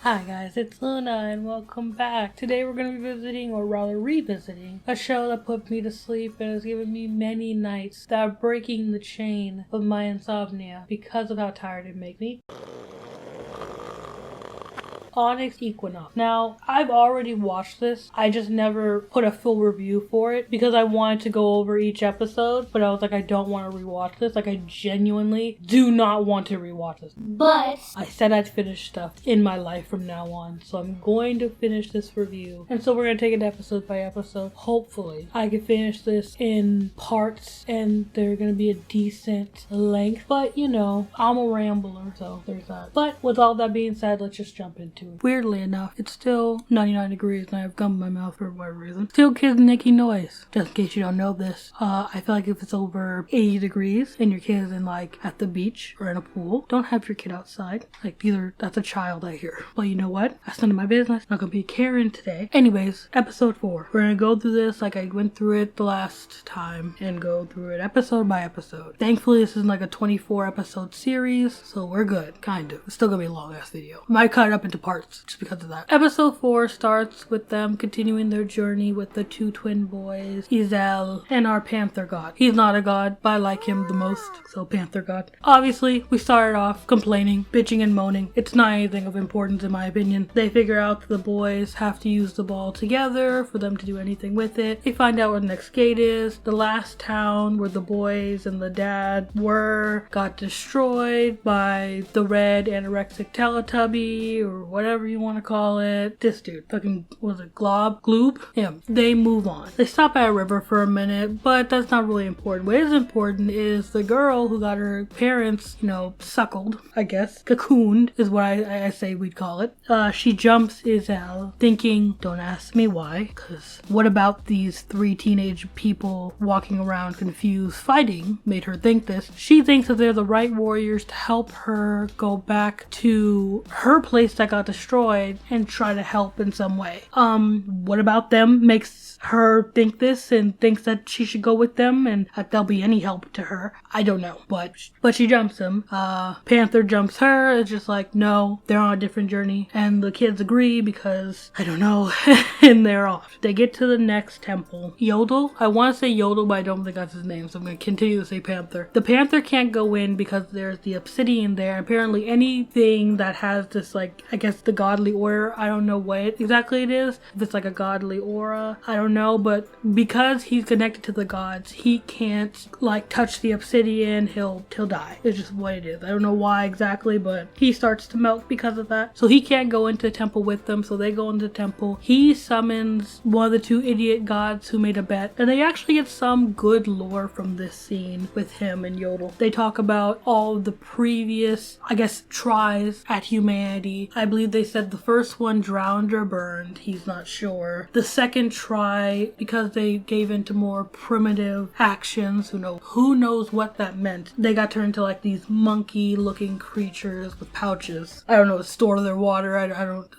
Hi guys, it's Luna and welcome back. Today we're going to be visiting, or rather revisiting, a show that put me to sleep and has given me many nights that are breaking the chain of my insomnia because of how tired it makes me. Onyx Equinox. Now, I've already watched this. I just never put a full review for it because I wanted to go over each episode, but I was like, I don't want to rewatch this. Like, I genuinely do not want to rewatch this. But I said I'd finish stuff in my life from now on, so I'm going to finish this review. And so we're going to take it episode by episode. Hopefully, I can finish this in parts and they're going to be a decent length. But, you know, I'm a rambler, so there's that. But with all that being said, let's just jump into it. Weirdly enough, it's still 99 degrees and I have gum in my mouth for whatever reason. Still kids making noise. Just in case you don't know this, I feel like if it's over 80 degrees and your kid is in like at the beach or in a pool, don't have your kid outside. Like that's a child I hear. Well, you know what? That's none of my business. I'm not gonna be Karen today. Anyways, episode 4. We're gonna go through this like I went through it the last time and go through it episode by episode. Thankfully, this is like a 24 episode series, so we're good. Kind of. It's still gonna be a long ass video. Might cut it up into parts just because of that. Episode 4 starts with them continuing their journey with the two twin boys, Ezel and our panther god. He's not a god, but I like him the most, so panther god. Obviously, we started off complaining, bitching and moaning. It's not anything of importance in my opinion. They figure out that the boys have to use the ball together for them to do anything with it. They find out where the next gate is. The last town where the boys and the dad were got destroyed by the red anorexic Teletubby or whatever you want to call it. This dude, fucking, was it Gloob? Yeah. They move on. They stop at a river for a minute, but that's not really important. What is important is the girl who got her parents, suckled, I guess. Cocooned is what I say we'd call it. She jumps Ezel, thinking, don't ask me why, because what about these 3 teenage people walking around confused fighting made her think this. She thinks that they're the right warriors to help her go back to her place that got destroyed and try to help in some way. What about them makes her think this and thinks that she should go with them and that there'll be any help to her? I don't know, but she jumps him. Panther jumps her. It's just like, no, they're on a different journey, and the kids agree because I don't know, and they're off. They get to the next temple. Yodel? I want to say Yodel, but I don't think that's his name, so I'm going to continue to say Panther. The Panther can't go in because there's the obsidian there. Apparently anything that has this, like, I guess the godly aura, I don't know what exactly it is. If it's like a godly aura, I don't know, but because he's connected to the gods, he can't like touch the obsidian. He'll die. It's just what it is. I don't know why exactly, but he starts to melt because of that. So he can't go into the temple with them, so they go into the temple. He summons one of the 2 idiot gods who made a bet, and they actually get some good lore from this scene with him and Yodel. They talk about all of the previous, I guess, tries at humanity. I believe they said the first one drowned or burned. He's not sure. The second try, because they gave into more primitive actions, who knows what that meant. They got turned into like these monkey looking creatures with pouches. I don't know, to store their water.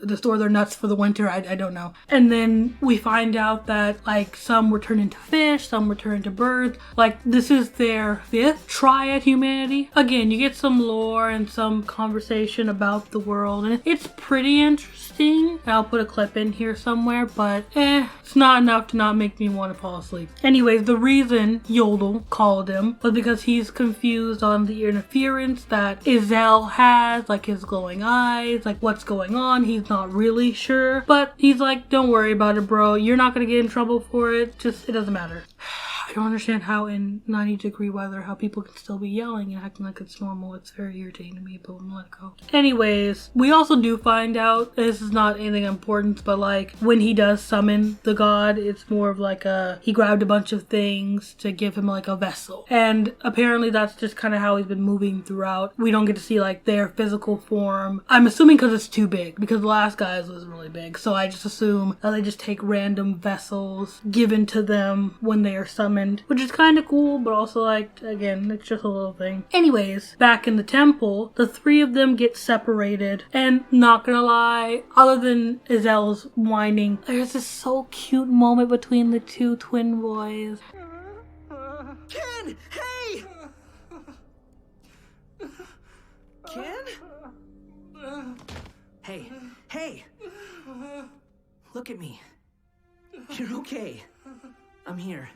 To store their nuts for the winter. I don't know. And then we find out that like some were turned into fish, some were turned into birds. Like this is their 5th try at humanity. Again, you get some lore and some conversation about the world, and it's pretty interesting. I'll put a clip in here somewhere, but it's not enough to not make me want to fall asleep. Anyways, the reason Yodel called him was because he's confused on the interference that Ezel has, like his glowing eyes, like what's going on. He's not really sure, but he's like, don't worry about it, bro. You're not gonna get in trouble for it. It doesn't matter. I don't understand how in 90-degree weather, how people can still be yelling and acting like it's normal. It's very irritating to me, but I'm gonna let it go. Anyways, we also do find out, this is not anything important, but like when he does summon the god, it's more of like he grabbed a bunch of things to give him like a vessel. And apparently that's just kind of how he's been moving throughout. We don't get to see like their physical form. I'm assuming because it's too big, because the last guy's was really big. So I just assume that they just take random vessels given to them when they are summoned, which is kind of cool, but also like, again, it's just a little thing. Anyways, back in the temple, the 3 of them get separated, and not gonna lie, other than Ezel's whining, there's this so cute moment between the 2 twin boys. Ken! Hey! Ken? Hey, Hey! Look at me. You're okay. I'm here.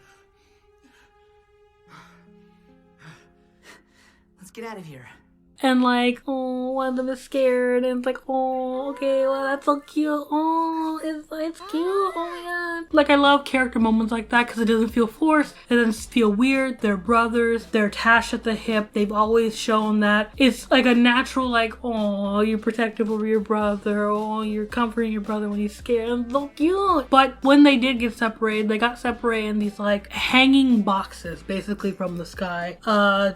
Let's get out of here. And like, oh, one of them is scared, and it's like, oh, okay, well, that's so cute. Oh, it's cute. Oh my god. Like, I love character moments like that because it doesn't feel forced. It doesn't feel weird. They're brothers. They're attached at the hip. They've always shown that. It's like a natural, like, oh, you're protective over your brother. Oh, you're comforting your brother when he's scared. And so cute. But when they did get separated, they got separated in these like hanging boxes, basically from the sky.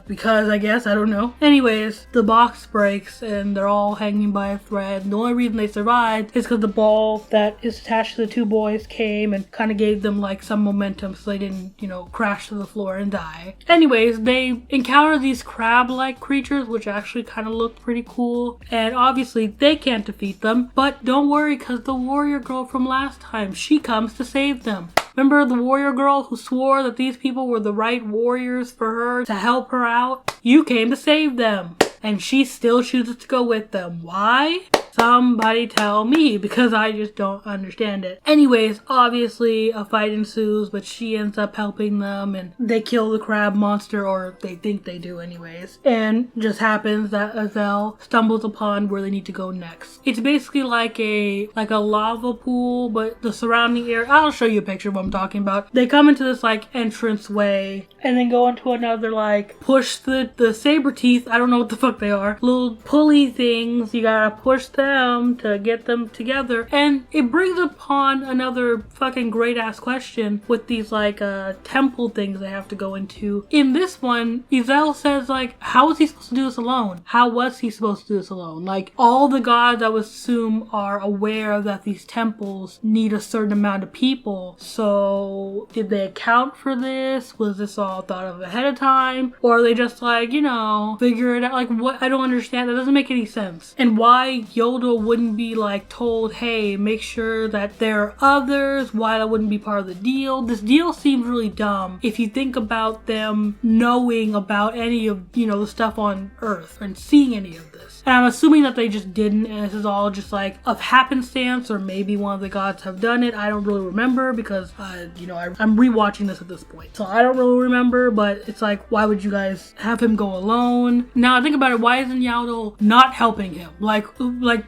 Because I guess, I don't know. Anyways, the box breaks and they're all hanging by a thread. And the only reason they survived is because the ball that is attached to the two boys came and kind of gave them like some momentum so they didn't, you know, crash to the floor and die. Anyways, they encounter these crab-like creatures which actually kind of look pretty cool. And obviously they can't defeat them. But don't worry because the warrior girl from last time, she comes to save them. Remember the warrior girl who swore that these people were the right warriors for her to help her out? You came to save them. And she still chooses to go with them. Why? Somebody tell me, because I just don't understand it. Anyways, obviously a fight ensues, but she ends up helping them and they kill the crab monster, or they think they do anyways. And just happens that Azel stumbles upon where they need to go next. It's basically like a lava pool, but the surrounding area, I'll show you a picture of what I'm talking about. They come into this like entrance way and then go into another like push the saber teeth, I don't know what the fuck they are, little pulley things. You gotta push them to get them together, and it brings upon another fucking great ass question with these like temple things they have to go into. In this one, Ezel says like, how was he supposed to do this alone? How was he supposed to do this alone? Like, all the gods I would assume are aware that these temples need a certain amount of people, so did they account for this? Was this all thought of ahead of time, or are they just like, you know, figure it out? Like, what? I don't understand. That doesn't make any sense. And why Yoda wouldn't be like told, hey, make sure that there are others, why that wouldn't be part of the deal. This deal seems really dumb if you think about them knowing about any of, you know, the stuff on Earth and seeing any of this. And I'm assuming that they just didn't, and this is all just like of happenstance, or maybe one of the gods have done it. I don't really remember because, you know, I'm rewatching this at this point. So I don't really remember, but it's like, why would you guys have him go alone? Now I think about it, why isn't Yaddle not helping him? Like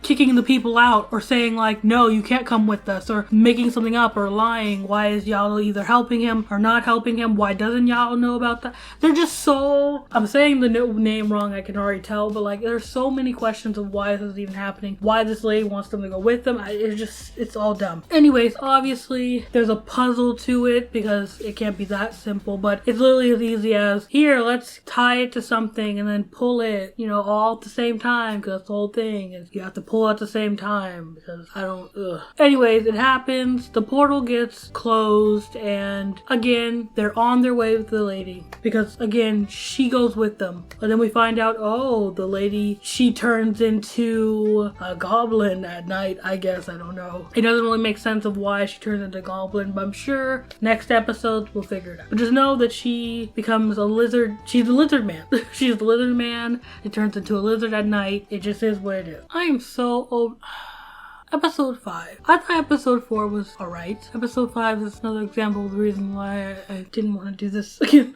kicking the people out, or saying like, no, you can't come with us, or making something up, or lying. Why is Yaddle either helping him or not helping him? Why doesn't Yaddle know about that? They're just so, I'm saying the name wrong, I can already tell, but like there's so many questions of why this is even happening, why this lady wants them to go with them. It's all dumb. Anyways, obviously there's a puzzle to it because it can't be that simple, but it's literally as easy as, here, let's tie it to something and then pull it, you know, all at the same time, because that's the whole thing is you have to pull at the same time, because I don't, Anyways, it happens, the portal gets closed, and again, they're on their way with the lady, because again, she goes with them. And then we find out, oh, the lady, she turns into a goblin at night, I guess, I don't know. It doesn't really make sense of why she turns into a goblin, but I'm sure next episode we'll figure it out. But just know that she becomes a lizard, she's a lizard man. She's the lizard man, it turns into a lizard at night, it just is what it is. I am so over... Episode 5. I thought episode 4 was alright. Episode 5 is another example of the reason why I didn't want to do this again.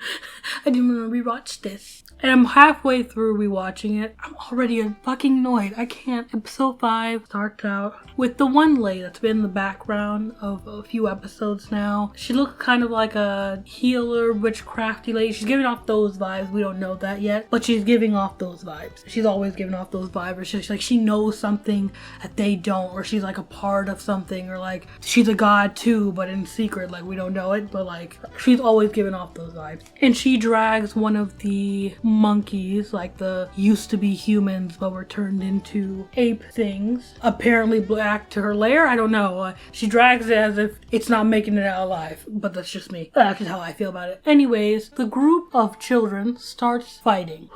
I didn't want to rewatch this. And I'm halfway through rewatching it. I'm already fucking annoyed. I can't. Episode 5 starts out with the one lady that's been in the background of a few episodes now. She looks kind of like a healer, witchcrafty lady. She's giving off those vibes. We don't know that yet, but she's giving off those vibes. She's always giving off those vibes. Or she's like, she knows something that they don't, or she's like a part of something, or like she's a god too, but in secret, like we don't know it, but like she's always giving off those vibes. And she drags one of the monkeys, like the used to be humans but were turned into ape things, apparently back to her lair. I don't know. She drags it as if it's not making it out alive, but that's just me. That's just how I feel about it. Anyways, the group of children starts fighting.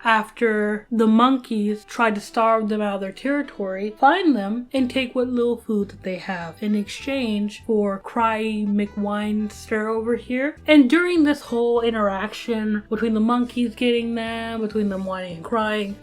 after the monkeys tried to starve them out of their territory, find them and take what little food that they have in exchange for Cry McWinester over here. And during this whole interaction between the monkeys getting them, between them whining and crying,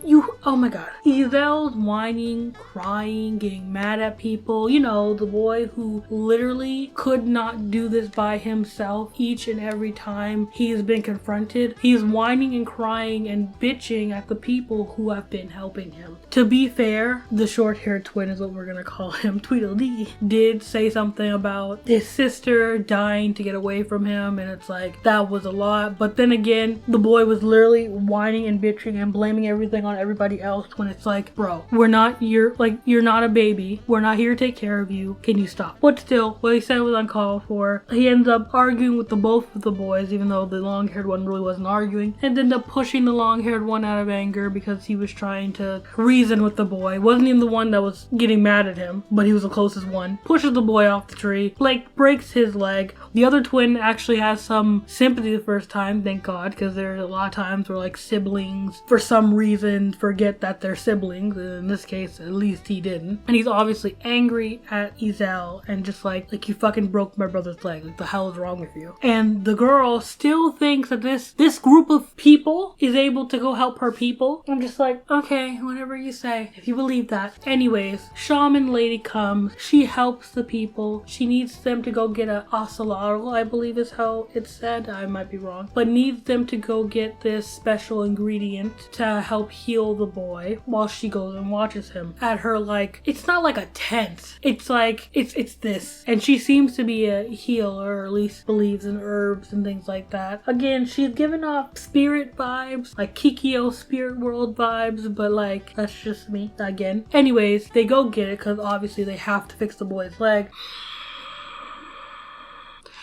oh my god, Ezel's whining, crying, getting mad at people. You know, the boy who literally could not do this by himself each and every time he has been confronted. He's whining and crying and bitching at the people who have been helping him. To be fair, the short-haired twin is what we're gonna call him, Tweedledee, did say something about his sister dying to get away from him, and it's like, that was a lot. But then again, the boy was literally whining and bitching and blaming everything on everybody else when it's like, bro, you're not a baby. We're not here to take care of you. Can you stop? But still, what he said was uncalled for. He ends up arguing with both of the boys, even though the long-haired one really wasn't arguing, and ended up pushing the long-haired one out of anger because he was trying to reason with the boy. Wasn't even the one that was getting mad at him, but he was the closest one. Pushes the boy off the tree, like breaks his leg. The other twin actually has some sympathy the first time, thank God, because there's a lot of times where like siblings, for some reason, forget that they're siblings. In this case, at least he didn't. And he's obviously angry at Ezel and just like you fucking broke my brother's leg. Like, the hell is wrong with you? And the girl still thinks that this group of people is able to go help her people. I'm just like, okay, whatever you say, if you believe that. Anyways, shaman lady comes. She helps the people. She needs them to go get a ocelotl, I believe is how it's said. I might be wrong. But needs them to go get this special ingredient to help heal the boy while she goes and watches him at her, like, it's not like a tent. It's like, it's this. And she seems to be a healer, or at least believes in herbs and things like that. Again, she's given off spirit vibes, like Kikyo spirit world vibes, but like, that's just me again. Anyways, they go get it because obviously they have to fix the boy's leg.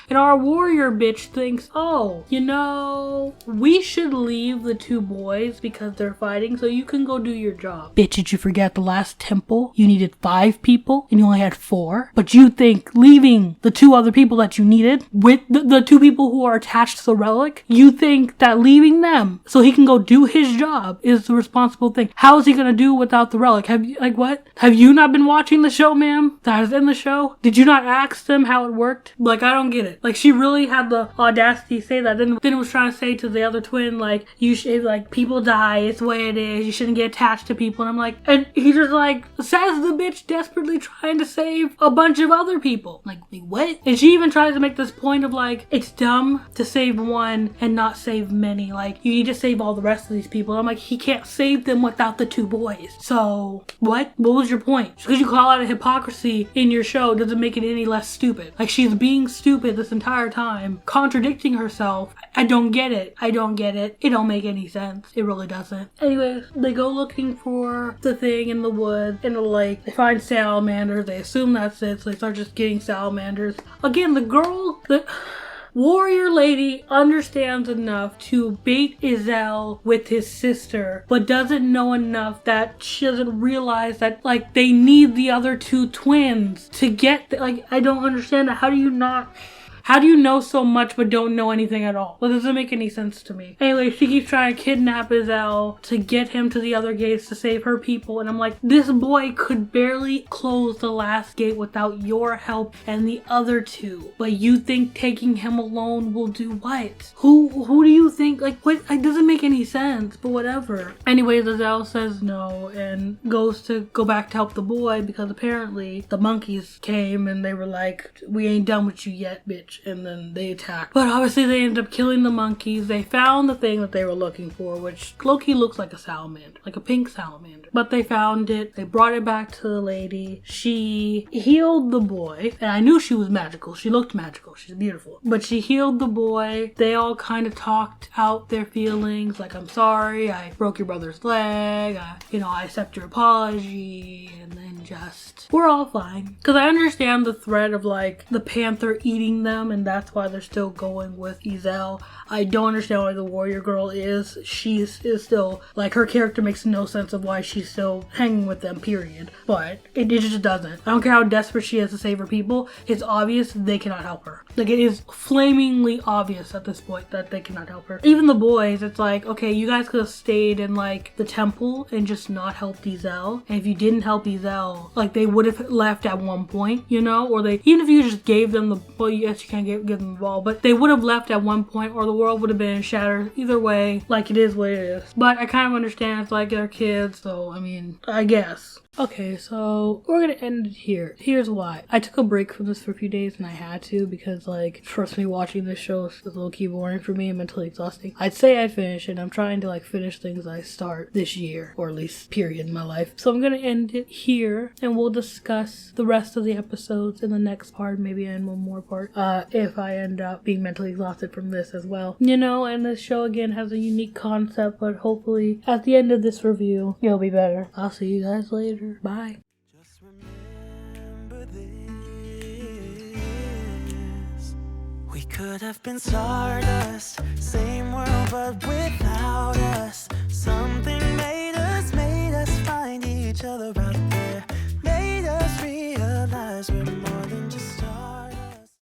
And our warrior bitch thinks, oh, you know, we should leave the two boys because they're fighting so you can go do your job. Bitch, did you forget the last temple? You needed 5 people and you only had 4. But you think leaving the 2 other people that you needed with the 2 people who are attached to the relic, you think that leaving them so he can go do his job is the responsible thing. How is he going to do without the relic? Have you not been watching the show, ma'am? That is in the show? Did you not ask them how it worked? Like, I don't get it. Like, she really had the audacity to say that. Then it was trying to say to the other twin, like, you should, like, people die, it's the way it is, you shouldn't get attached to people. And I'm like, and he just like, says the bitch desperately trying to save a bunch of other people. Like, what? And she even tries to make this point of like, it's dumb to save one and not save many. Like, you need to save all the rest of these people. And I'm like, he can't save them without the 2 boys. So, what? What was your point? Because you call out a hypocrisy in your show doesn't make it any less stupid. Like, she's being stupid this entire time, contradicting herself. I don't get it. I don't get it. It don't make any sense. It really doesn't. Anyways, they go looking for the thing in the woods, in the lake. They find salamanders. They assume that's it, so they start just getting salamanders. Again, the warrior lady understands enough to bait Ezel with his sister, but doesn't know enough that she doesn't realize that, like, they need the other 2 twins to get, like, I don't understand that. How do you know so much but don't know anything at all? Well, it doesn't make any sense to me. Anyway, she keeps trying to kidnap Ezel to get him to the other gates to save her people. And I'm like, this boy could barely close the last gate without your help and the other 2. But you think taking him alone will do what? Who do you think? Like, what? It doesn't make any sense, but whatever. Anyways, Ezel says no and goes to go back to help the boy because apparently the monkeys came and they were like, we ain't done with you yet, bitch. And then they attacked. But obviously they ended up killing the monkeys. They found the thing that they were looking for, which low-key looks like a salamander, like a pink salamander. But they found it. They brought it back to the lady. She healed the boy. And I knew she was magical. She looked magical. She's beautiful. But she healed the boy. They all kind of talked out their feelings. Like, I'm sorry. I broke your brother's leg. I accept your apology. And then we're all fine. Because I understand the threat of like the panther eating them, and that's why they're still going with Ezel. I don't understand why the warrior girl is. She is still, like, her character makes no sense of why she's still hanging with them, period. But it just doesn't. I don't care how desperate she is to save her people. It's obvious they cannot help her. Like, it is flamingly obvious at this point that they cannot help her. Even the boys, it's like, okay, you guys could have stayed in, like, the temple and just not helped Ezel. And if you didn't help Ezel, like, they would have left at one point, you know? Or they, even if you just gave them the, well, yes, you can't give them the ball, but they would have left at one point, or the world would have been shattered. Either way, like, it is what it is. But I kind of understand, it's like they're kids, so I mean, I guess. Okay, so we're gonna end it here. Here's why. I took a break from this for a few days, and I had to, because, like, trust me, watching this show is low-key boring for me and mentally exhausting. I'd say I'd finish it. I'm trying to, like, finish things I start this year, or at least period in my life. So I'm gonna end it here, and we'll discuss the rest of the episodes in the next part, maybe in one more part, if I end up being mentally exhausted from this as well. You know, and this show, again, has a unique concept, but hopefully, at the end of this review, it'll be better. I'll see you guys later. Bye. Just remember this. We could have been stardust, same world but without us. Something made us find each other.